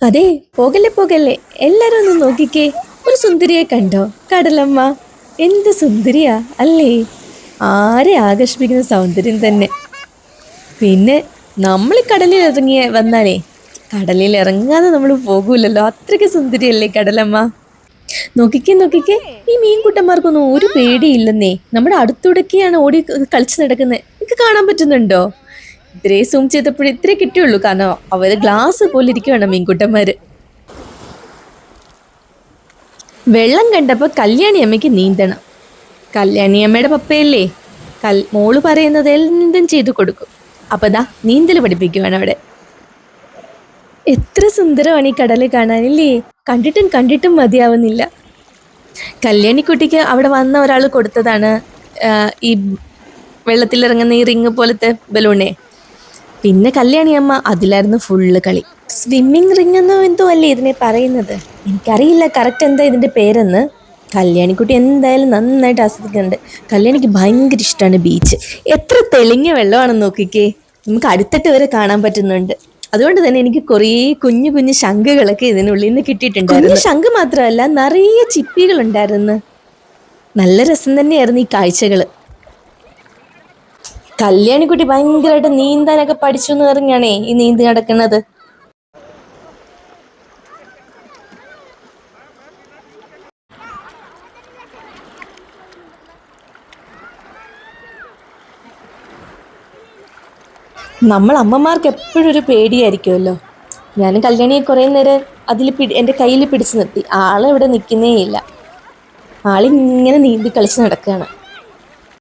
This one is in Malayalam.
അതെ, പോകല്ലേ പോകല്ലേ, എല്ലാരും ഒന്ന് നോക്കിക്കേ. ഒരു സുന്ദരിയെ കണ്ടോ കടലമ്മ? എന്ത് സുന്ദരിയാ അല്ലേ? ആരെ ആകർഷിപ്പിക്കുന്ന സൗന്ദര്യം തന്നെ. പിന്നെ നമ്മൾ കടലിൽ ഇറങ്ങിയ വന്നാലേ കടലിൽ ഇറങ്ങാതെ നമ്മൾ പോകൂലല്ലോ, അത്രയ്ക്ക് സുന്ദരിയല്ലേ കടലമ്മ. നോക്കിക്കേ നോക്കിക്കേ, ഈ മീൻകുട്ടന്മാർക്കൊന്നും ഒരു പേടിയില്ലെന്നേ. നമ്മുടെ അടുത്തൂടെയൊക്കെയാണ് ഓടി കളിച്ചു നടക്കുന്നത്. നിങ്ങൾക്ക് കാണാൻ പറ്റുന്നുണ്ടോ? ഇത്രേ സൂം ചെയ്തപ്പോഴേ ഇത്രേ കിട്ടിയുള്ളൂ, കാരണം അവര് ഗ്ലാസ് പോലെ ഇരിക്കുവാണ് മീൻകുട്ടന്മാര്. വെള്ളം കണ്ടപ്പോ കല്യാണി അമ്മയ്ക്ക് നീന്തണം. കല്യാണി അമ്മയുടെ പപ്പയല്ലേ, മോള് പറയുന്നത് എന്തും ചെയ്തു കൊടുക്കും. അപ്പൊ ദാ നീന്തൽ പഠിപ്പിക്കുവാണ് അവിടെ. എത്ര സുന്ദരമാണ് ഈ കടല് കാണാനില്ലേ. കണ്ടിട്ടും കണ്ടിട്ടും മതിയാവുന്നില്ല. കല്യാണിക്കുട്ടിക്ക് അവിടെ വന്ന ഒരാൾ കൊടുത്തതാണ് ഈ വെള്ളത്തിലിറങ്ങുന്ന ഈ റിങ് പോലത്തെ ബലൂണേ. പിന്നെ കല്യാണിയമ്മ അതിലായിരുന്നു ഫുള്ള് കളി. സ്വിമ്മിങ് റിങ് എന്നോ എന്തോ അല്ലേ ഇതിനെ പറയുന്നത്, എനിക്കറിയില്ല കറക്റ്റ് എന്താ ഇതിന്റെ പേരെന്ന്. കല്യാണിക്കുട്ടി എന്തായാലും നന്നായിട്ട് ആസ്വദിക്കുന്നുണ്ട്. കല്യാണിക്ക് ഭയങ്കര ഇഷ്ടമാണ് ബീച്ച്. എത്ര തെളിഞ്ഞ വെള്ളമാണെന്ന് നോക്കിക്കേ, നമുക്ക് അടുത്തിട്ട് വരെ കാണാൻ പറ്റുന്നുണ്ട്. അതുകൊണ്ട് തന്നെ എനിക്ക് കുറേ കുഞ്ഞു കുഞ്ഞു ശംഖുകളൊക്കെ ഇതിനുള്ളിൽ നിന്ന് കിട്ടിയിട്ടുണ്ടായിരുന്നു. കുഞ്ഞു ശംഖ് മാത്രമല്ല, നിറയെ ചിപ്പികൾ ഉണ്ടായിരുന്നു. നല്ല രസം തന്നെയായിരുന്നു ഈ കാഴ്ചകള്. കല്യാണിക്കുട്ടി ഭയങ്കരമായിട്ട് നീന്താനൊക്കെ പഠിച്ചു എന്ന് പറഞ്ഞാണേ ഈ നീന്തി നടക്കുന്നത്. നമ്മൾ അമ്മമാർക്ക് എപ്പോഴും ഒരു പേടിയായിരിക്കുമല്ലോ. ഞാനും കല്യാണിയെ കുറേ നേരം എൻ്റെ കയ്യിൽ പിടിച്ചു നിർത്തി. ആളെവിടെ നിൽക്കുന്നേ ഇല്ല, ആളിങ്ങനെ നീന്തി കളിച്ച് നടക്കുകയാണ്.